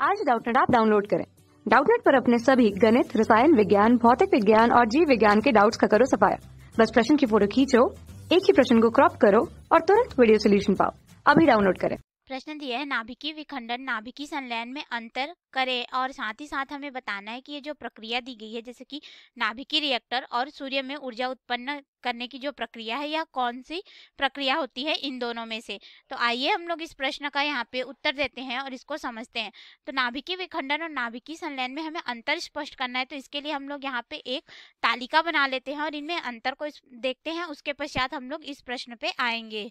आज Doubtnut app download करें। Doubtnut पर अपने सभी गणित, रसायन विज्ञान, भौतिक विज्ञान और जीव विज्ञान के डाउट्स का करो सफाया। बस प्रश्न की फोटो खींचो, एक ही प्रश्न को क्रॉप करो और तुरंत वीडियो सोल्यूशन पाओ। अभी डाउनलोड करें। प्रश्न दिया है नाभिकीय विखंडन नाभिकीय संलयन में अंतर करें और साथ ही साथ हमें बताना है कि ये जो प्रक्रिया दी गई है जैसे कि नाभिकीय रिएक्टर और सूर्य में ऊर्जा उत्पन्न करने की जो प्रक्रिया है यह कौन सी प्रक्रिया होती है इन दोनों में से। तो आइए हम लोग इस प्रश्न का यहाँ पे उत्तर देते हैं और इसको समझते हैं। तो नाभिकीय विखंडन और नाभिकीय संलयन में हमें अंतर स्पष्ट करना है, तो इसके लिए हम लोग यहाँ पे एक तालिका बना लेते हैं और इनमें अंतर को देखते हैं। उसके पश्चात हम लोग इस प्रश्न पे आएंगे।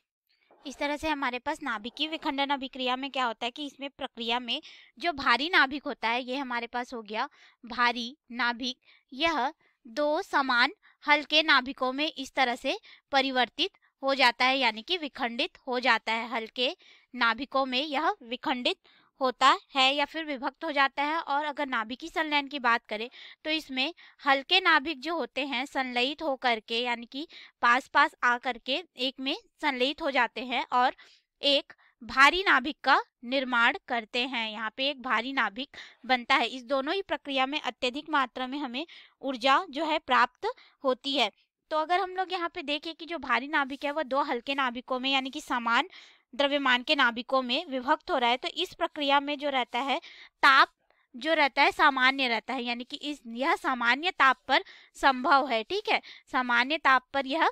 इस तरह से हमारे पास नाभिकीय विखंडन अभिक्रिया में क्या होता है कि इसमें प्रक्रिया में जो भारी नाभिक होता है ये हमारे पास हो गया भारी नाभिक, यह दो समान हल्के नाभिकों में इस तरह से परिवर्तित हो जाता है, यानी कि विखंडित हो जाता है। हल्के नाभिकों में यह विखंडित होता है या फिर विभक्त हो जाता है। और अगर नाभिकीय संलयन की बात करें तो इसमें हल्के नाभिक जो होते हैं संलयित होकर के यानी कि पास पास आ करके एक में संलयित हो जाते हैं और एक भारी नाभिक का निर्माण करते हैं। यहाँ पे एक भारी नाभिक बनता है। इस दोनों ही प्रक्रिया में अत्यधिक मात्रा में हमें ऊर्जा जो है प्राप्त होती है। तो अगर हम लोग यहाँ पे देखें कि जो भारी नाभिक है वह दो हल्के नाभिकों में यानी कि समान द्रव्यमान के नाभिकों में विभक्त हो रहा है, तो इस प्रक्रिया में जो रहता है ताप जो रहता है सामान्य रहता है, यानी कि यह सामान्य ताप पर संभव है। ठीक है, सामान्य ताप पर यह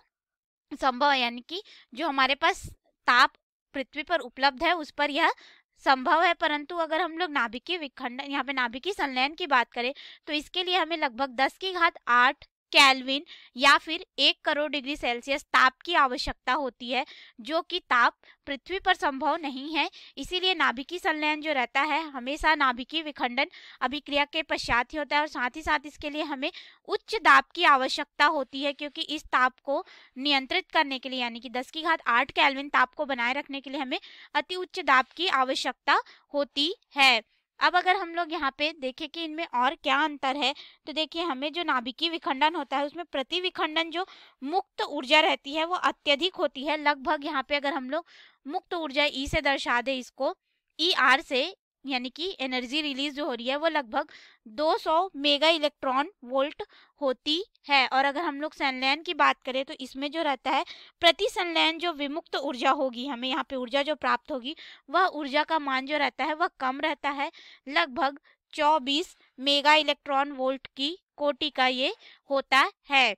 संभव है, यानी कि जो हमारे पास ताप पृथ्वी पर उपलब्ध है उस पर यह संभव है। परंतु अगर हम लोग नाभिकीय विखंडन यहाँ पे नाभिकीय संलयन की बात करें तो इसके लिए हमें लगभग 10⁸ केल्विन या फिर 1 करोड़ डिग्री सेल्सियस ताप की आवश्यकता होती है, जो कि ताप पृथ्वी पर संभव नहीं है। इसीलिए नाभिकीय संलयन जो रहता है हमेशा नाभिकीय विखंडन अभिक्रिया के पश्चात ही होता है और साथ ही साथ इसके लिए हमें उच्च दाब की आवश्यकता होती है, क्योंकि इस ताप को नियंत्रित करने के लिए यानी कि 10⁸ केल्विन ताप को बनाए रखने के लिए हमें अति उच्च दाब की आवश्यकता होती है। अब अगर हम लोग यहाँ पे देखें कि इनमें और क्या अंतर है, तो देखिए हमें जो नाभिकीय विखंडन होता है उसमें प्रति विखंडन जो मुक्त ऊर्जा रहती है वो अत्यधिक होती है। लगभग यहाँ पे अगर हम लोग मुक्त ऊर्जा ई से दर्शा दे इसको, ई आर से यानी कि एनर्जी रिलीज जो हो रही है वो लगभग 200 मेगा इलेक्ट्रॉन वोल्ट होती है। और अगर हम लोग संलयन की बात करें तो इसमें जो रहता है प्रति संलयन जो विमुक्त ऊर्जा होगी, हमें यहाँ पे ऊर्जा जो प्राप्त होगी वह ऊर्जा का मान जो रहता है वह कम रहता है, लगभग 24 मेगा इलेक्ट्रॉन वोल्ट की कोटि का ये होता है।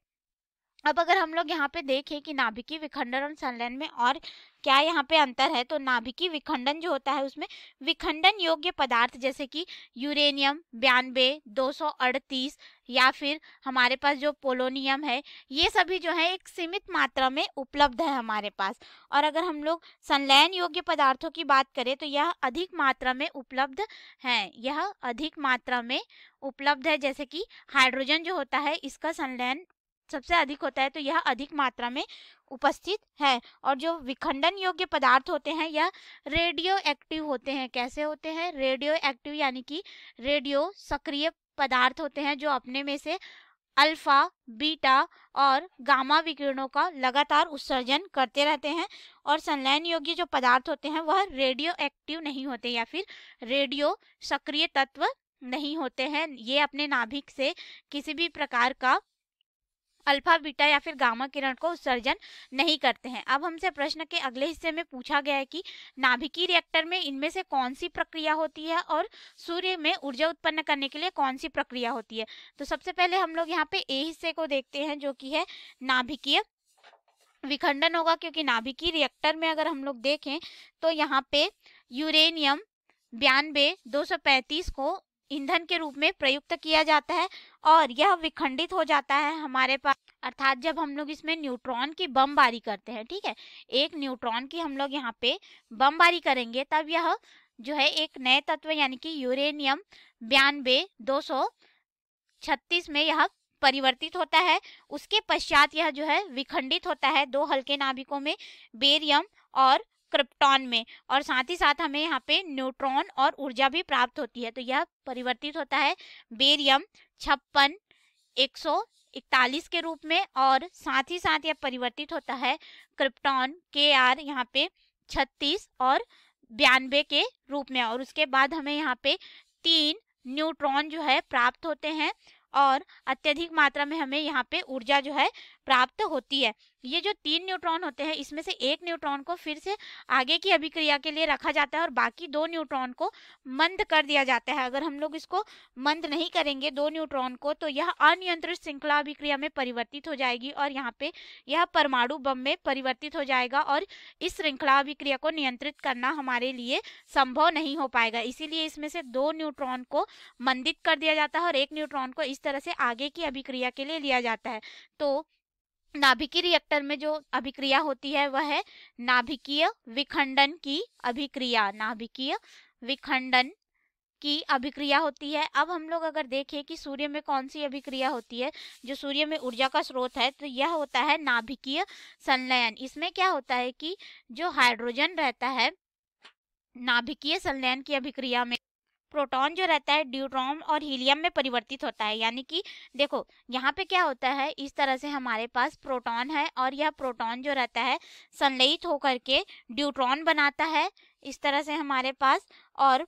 अब अगर हम लोग यहाँ पे देखें कि नाभिकीय विखंडन और संलयन में और क्या यहाँ पे अंतर है, तो नाभिकीय विखंडन जो होता है उसमें विखंडन योग्य पदार्थ जैसे कि यूरेनियम 92, 238 या फिर हमारे पास जो पोलोनियम है ये सभी जो है एक सीमित मात्रा में उपलब्ध है हमारे पास। और अगर हम लोग संलयन योग्य पदार्थों की बात करें तो यह अधिक मात्रा में उपलब्ध है, यह अधिक मात्रा में उपलब्ध है। जैसे कि हाइड्रोजन जो होता है इसका संलयन सबसे अधिक होता है, तो यह अधिक मात्रा में उपस्थित है। और जो विखंडन योग्य पदार्थ होते हैं यह रेडियो एक्टिव होते हैं। कैसे होते हैं? रेडियो एक्टिव यानी कि रेडियो सक्रिय पदार्थ होते हैं जो अपने में से अल्फा, बीटा और गामा विकिरणों का लगातार उत्सर्जन करते रहते हैं। और संलयन योग्य जो पदार्थ होते हैं वह रेडियो एक्टिव नहीं होते या फिर रेडियो सक्रिय तत्व नहीं होते हैं। ये अपने नाभिक से किसी भी प्रकार का अल्फा, बीटा या फिर गामा किरण को उत्सर्जन नहीं करते हैं। अब हमसे प्रश्न के अगले हिस्से में पूछा गया है कि नाभिकीय रिएक्टर में इनमें से कौन सी प्रक्रिया होती है और सूर्य में ऊर्जा उत्पन्न करने के लिए कौन सी प्रक्रिया होती है। तो सबसे पहले हम लोग यहाँ पे ए हिस्से को देखते हैं जो कि है नाभिकीय विखंडन होगा, क्योंकि नाभिकीय रिएक्टर में अगर हम लोग देखें तो यहाँ पे यूरेनियम 92, 235 को ईंधन के रूप में प्रयुक्त किया जाता है और यह विखंडित हो जाता है हमारे पास, अर्थात जब हम लोग इसमें न्यूट्रॉन की बमबारी करते हैं। ठीक है, एक न्यूट्रॉन की हम लोग यहाँ पे बमबारी करेंगे तब यह जो है एक नए तत्व यानी कि यूरेनियम 92, 236 में यह परिवर्तित होता है। उसके पश्चात यह जो है विखंडित होता है दो हल्के नाभिकों में, बेरियम और क्रिप्टॉन में, और साथ ही साथ हमें यहाँ पे न्यूट्रॉन और ऊर्जा भी प्राप्त होती है। तो यह परिवर्तित होता है बेरियम 56, 141 के रूप में, और साथ ही साथ यह परिवर्तित होता है क्रिप्टॉन Kr यहाँ पे 36 और 92 के रूप में। और उसके बाद हमें यहाँ पे 3 न्यूट्रॉन जो है प्राप्त होते हैं और अत्यधिक मात्रा में हमें यहाँ पे ऊर्जा जो है प्राप्त होती है। ये जो 3 न्यूट्रॉन होते हैं इसमें से एक न्यूट्रॉन को फिर से आगे की अभिक्रिया के लिए रखा जाता है और बाकी 2 न्यूट्रॉन को मंद कर दिया जाता है। अगर हम लोग इसको मंद नहीं करेंगे 2 न्यूट्रॉन को तो यह अनियंत्रित श्रृंखला अभिक्रिया में परिवर्तित हो जाएगी और यहाँ पे यह परमाणु बम में परिवर्तित हो जाएगा और इस श्रृंखला अभिक्रिया को नियंत्रित करना हमारे लिए संभव नहीं हो पाएगा। इसीलिए इसमें से 2 न्यूट्रॉन को मंदित कर दिया जाता है और एक न्यूट्रॉन को इस तरह से आगे की अभिक्रिया के लिए लिया जाता है। तो नाभिकीय रिएक्टर में जो अभिक्रिया होती है वह है नाभिकीय विखंडन की अभिक्रिया। नाभिकीय विखंडन की अभिक्रिया होती है। अब हम लोग अगर देखें कि सूर्य में कौन सी अभिक्रिया होती है जो सूर्य में ऊर्जा का स्रोत है, तो यह होता है नाभिकीय संलयन। इसमें क्या होता है कि जो हाइड्रोजन रहता है नाभिकीय संलयन की अभिक्रिया में प्रोटॉन जो रहता है ड्यूट्रॉन और हीलियम में परिवर्तित होता है। यानी कि देखो यहाँ पे क्या होता है, इस तरह से हमारे पास प्रोटॉन है और यह प्रोटॉन जो रहता है संलयित होकर के ड्यूट्रॉन बनाता है इस तरह से हमारे पास, और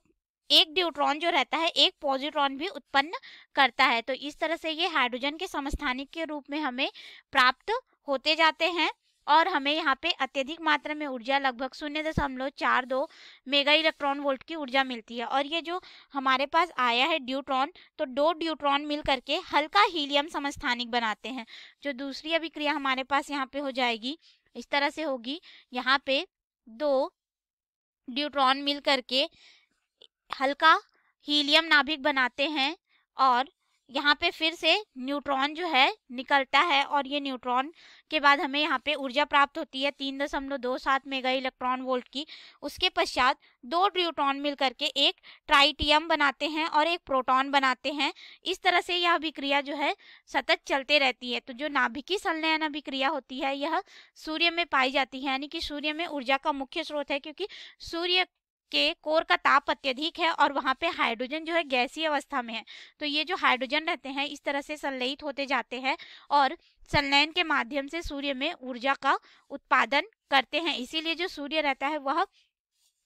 एक ड्यूट्रॉन जो रहता है एक पॉजिट्रॉन भी उत्पन्न करता है। तो इस तरह से ये हाइड्रोजन के समस्थानिक के रूप में हमें प्राप्त होते जाते हैं और हमें यहाँ पे अत्यधिक मात्रा में ऊर्जा लगभग 0.42 मेगा इलेक्ट्रॉन वोल्ट की ऊर्जा मिलती है। और ये जो हमारे पास आया है ड्यूट्रॉन, तो 2 ड्यूट्रॉन मिल करके हल्का हीलियम समस्थानिक बनाते हैं। जो दूसरी अभिक्रिया हमारे पास यहाँ पे हो जाएगी इस तरह से होगी, यहाँ पे 2 ड्यूट्रॉन मिल करके हल्का हीलियम नाभिक बनाते हैं और यहाँ पे फिर से न्यूट्रॉन जो है निकलता है और ये न्यूट्रॉन के बाद हमें यहाँ पे ऊर्जा प्राप्त होती है 3.27 मेगा इलेक्ट्रॉन वोल्ट की। उसके पश्चात 2 ड्यूट्रॉन मिल करके एक ट्राइटियम बनाते हैं और एक प्रोटॉन बनाते हैं। इस तरह से यह अभिक्रिया जो है सतत चलते रहती है। तो जो नाभिकीय संलयन अभिक्रिया होती है यह सूर्य में पाई जाती है, यानी कि सूर्य में ऊर्जा का मुख्य स्रोत है, क्योंकि सूर्य के कोर का ताप अत्यधिक है और वहां पे हाइड्रोजन जो है गैसीय अवस्था में है। तो ये जो हाइड्रोजन रहते हैं इस तरह से संलयित होते जाते हैं और संलयन के माध्यम से सूर्य में ऊर्जा का उत्पादन करते हैं। इसीलिए जो सूर्य रहता है वह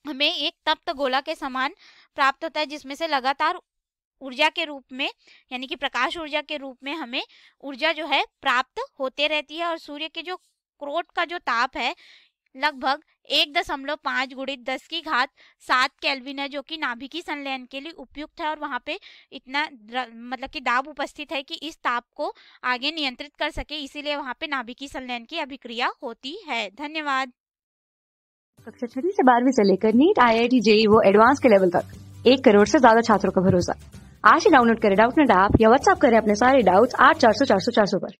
हमें एक तप्त गोला के समान प्राप्त होता है, जिसमें से लगातार ऊर्जा के रूप में यानी कि प्रकाश ऊर्जा के रूप में हमें ऊर्जा जो है प्राप्त होते रहती है। और सूर्य के जो क्रोट का जो ताप है लगभग 1.5 × 10⁷ केल्विन है, जो कि नाभिकीय संलयन के लिए उपयुक्त है और वहां पे इतना मतलब कि दाब उपस्थित है कि इस ताप को आगे नियंत्रित कर सके, इसीलिए वहां पे नाभिकीय संलयन की अभिक्रिया होती है। धन्यवाद। कक्षा 6 से 12वीं से लेकर नीट, IIT, JEE वो एडवांस के लेवल तक 1 करोड़ से ज्यादा छात्रों का भरोसा। आज ही डाउनलोड करें डाउटनेट ऐप या व्हाट्सएप करें अपने सारे डाउट्स 8400 400 400 पर।